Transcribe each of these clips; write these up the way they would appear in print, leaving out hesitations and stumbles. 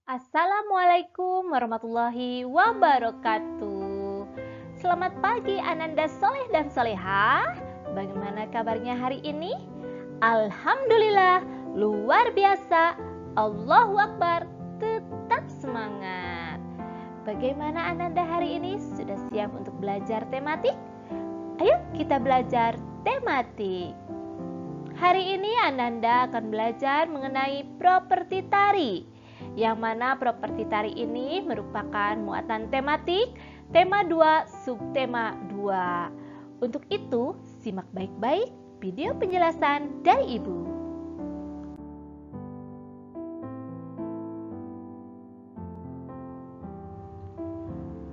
Assalamualaikum warahmatullahi wabarakatuh. Selamat pagi Ananda Soleh dan Solehah. Bagaimana kabarnya hari ini? Alhamdulillah, luar biasa. Allahu Akbar, tetap semangat. Bagaimana Ananda hari ini? Sudah siap untuk belajar tematik? Ayo kita belajar tematik. Hari ini Ananda akan belajar mengenai properti tari, yang mana properti tari ini merupakan muatan tematik, tema 2, subtema 2. Untuk itu, simak baik-baik video penjelasan dari Ibu.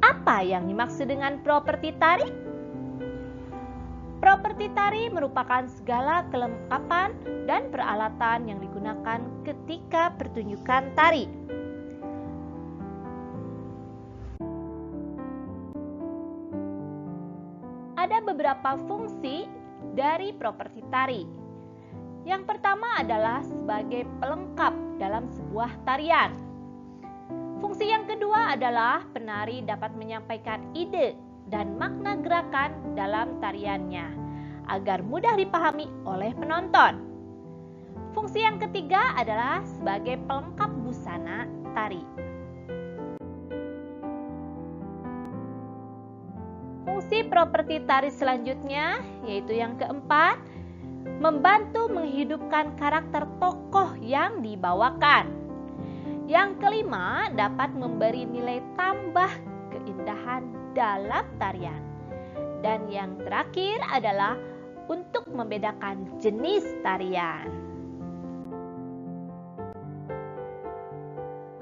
Apa yang dimaksud dengan properti tari? Properti tari merupakan segala kelengkapan dan peralatan yang digunakan ketika pertunjukan tari. Ada beberapa fungsi dari properti tari. Yang pertama adalah sebagai pelengkap dalam sebuah tarian. Fungsi yang kedua adalah penari dapat menyampaikan ide dan makna gerakan dalam tariannya agar mudah dipahami oleh penonton. Fungsi yang ketiga adalah sebagai pelengkap busana tari. Fungsi properti tari selanjutnya yaitu yang keempat, membantu menghidupkan karakter tokoh yang dibawakan. Yang kelima, dapat memberi nilai tambah keindahan dalam tarian. Dan yang terakhir adalah untuk membedakan jenis tarian.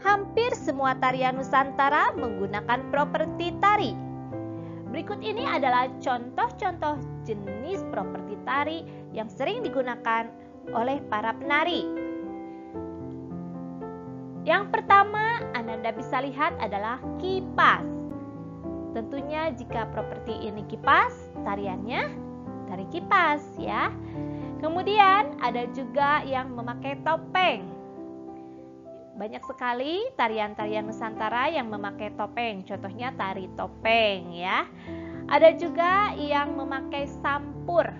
Hampir semua tarian Nusantara menggunakan properti tari. Berikut ini adalah contoh-contoh jenis properti tari yang sering digunakan oleh para penari. Yang pertama, Ananda bisa lihat adalah kipas. Tentunya jika properti ini kipas, tariannya tari kipas ya. Kemudian ada juga yang memakai topeng. Banyak sekali tarian-tarian Nusantara yang memakai topeng, contohnya tari topeng ya. Ada juga yang memakai sampur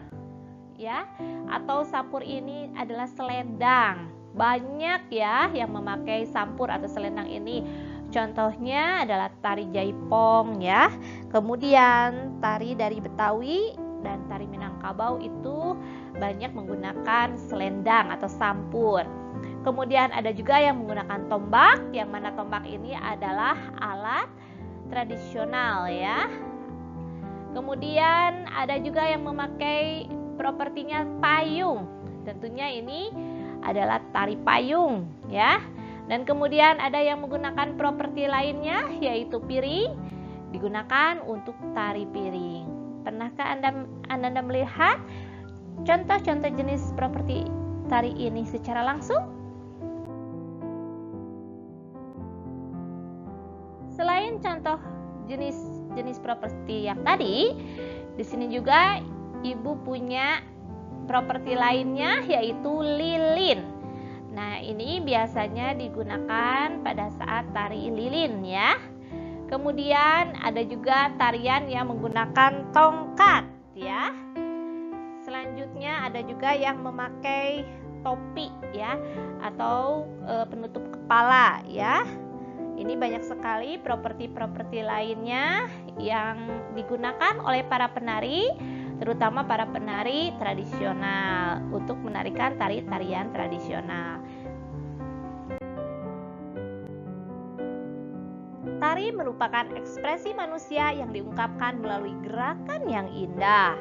ya, atau sampur ini adalah selendang. Banyak ya yang memakai sampur atau selendang ini. Contohnya adalah tari jaipong ya. Kemudian tari dari Betawi dan tari Minangkabau itu banyak menggunakan selendang atau sampur. Kemudian ada juga yang menggunakan tombak, yang mana tombak ini adalah alat tradisional ya. Kemudian ada juga yang memakai propertinya payung. Tentunya ini adalah tari payung ya. Dan kemudian ada yang menggunakan properti lainnya yaitu piring, digunakan untuk tari piring. Pernahkah Anda melihat contoh-contoh jenis properti tari ini secara langsung? Selain contoh jenis properti yang tadi, di sini juga Ibu punya properti lainnya yaitu lilin. Nah, ini biasanya digunakan pada saat tari lilin ya. Kemudian ada juga tarian yang menggunakan tongkat ya. Selanjutnya ada juga yang memakai topi ya, atau penutup kepala ya. Ini banyak sekali properti-properti lainnya yang digunakan oleh para penari, terutama para penari tradisional untuk menarikan tarian tradisional. Tari merupakan ekspresi manusia yang diungkapkan melalui gerakan yang indah.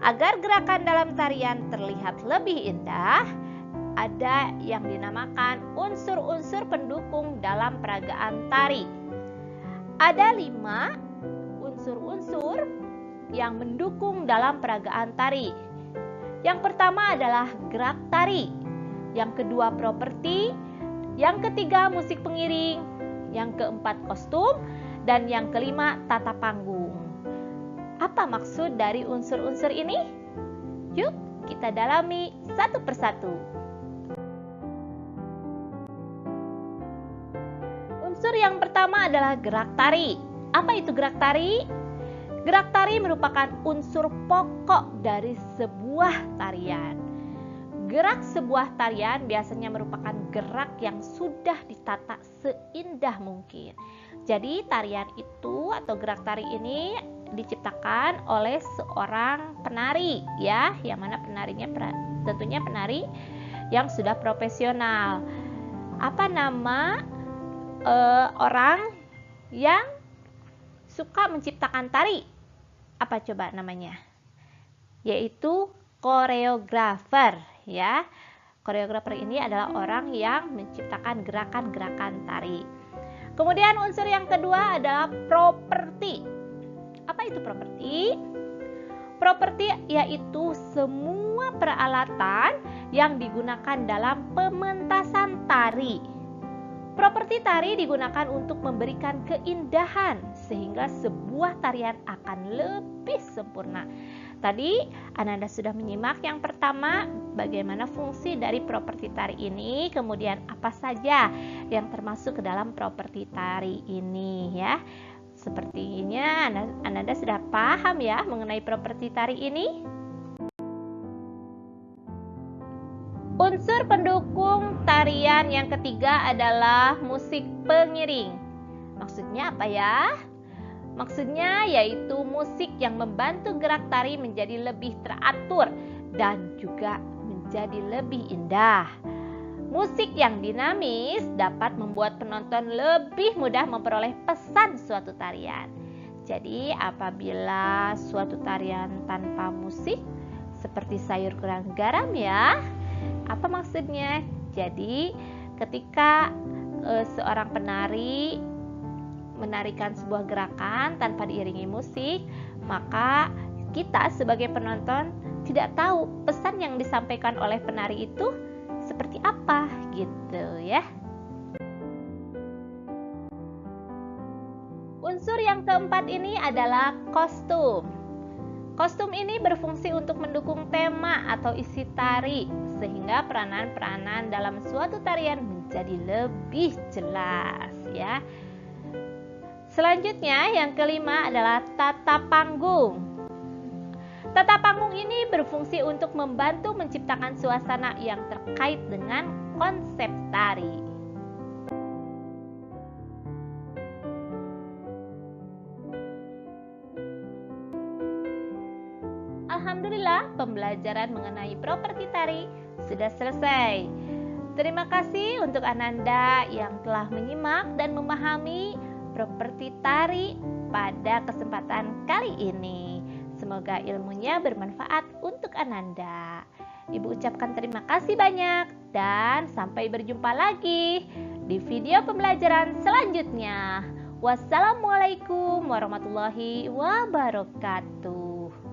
Agar gerakan dalam tarian terlihat lebih indah, ada yang dinamakan unsur-unsur pendukung dalam peragaan tari. Ada 5 unsur-unsur yang mendukung dalam peragaan tari. Yang pertama adalah gerak tari, yang kedua properti, yang ketiga musik pengiring, yang keempat kostum, dan yang kelima tata panggung. Apa maksud dari unsur-unsur ini? Yuk kita dalami satu persatu. Unsur yang pertama adalah gerak tari. Apa itu gerak tari? Gerak tari merupakan unsur pokok dari sebuah tarian. Gerak sebuah tarian biasanya merupakan gerak yang sudah ditata seindah mungkin. Jadi tarian itu atau gerak tari ini diciptakan oleh seorang penari ya, yang mana penarinya tentunya penari yang sudah profesional. Apa nama orang yang suka menciptakan tari? Apa coba namanya? Yaitu koreografer ya. Koreografer ini adalah orang yang menciptakan gerakan-gerakan tari. Kemudian unsur yang kedua adalah properti. Apa itu properti? Properti yaitu semua peralatan yang digunakan dalam pementasan tari. Properti tari digunakan untuk memberikan keindahan sehingga sebuah tarian akan lebih sempurna. Tadi Ananda sudah menyimak yang pertama bagaimana fungsi dari properti tari ini, kemudian apa saja yang termasuk ke dalam properti tari ini ya. Sepertinya Ananda sudah paham ya mengenai properti tari ini. Unsur pendukung tarian yang ketiga adalah musik pengiring. Maksudnya apa ya? Maksudnya yaitu musik yang membantu gerak tari menjadi lebih teratur dan juga menjadi lebih indah. Musik yang dinamis dapat membuat penonton lebih mudah memperoleh pesan suatu tarian. Jadi apabila suatu tarian tanpa musik seperti sayur kurang garam ya. Apa maksudnya? Jadi ketika seorang penari menarikan sebuah gerakan tanpa diiringi musik, maka kita sebagai penonton tidak tahu pesan yang disampaikan oleh penari itu seperti apa gitu ya. Unsur yang keempat ini adalah kostum. Kostum ini berfungsi untuk mendukung tema atau isi tari sehingga peranan-peranan dalam suatu tarian menjadi lebih jelas ya. Selanjutnya yang kelima adalah tata panggung. Tata panggung ini berfungsi untuk membantu menciptakan suasana yang terkait dengan konsep tari. Alhamdulillah, pembelajaran mengenai properti tari sudah selesai. Terima kasih untuk Ananda yang telah menyimak dan memahami properti tari pada kesempatan kali ini. Semoga ilmunya bermanfaat untuk Ananda. Ibu ucapkan terima kasih banyak dan sampai berjumpa lagi di video pembelajaran selanjutnya. Wassalamualaikum warahmatullahi wabarakatuh.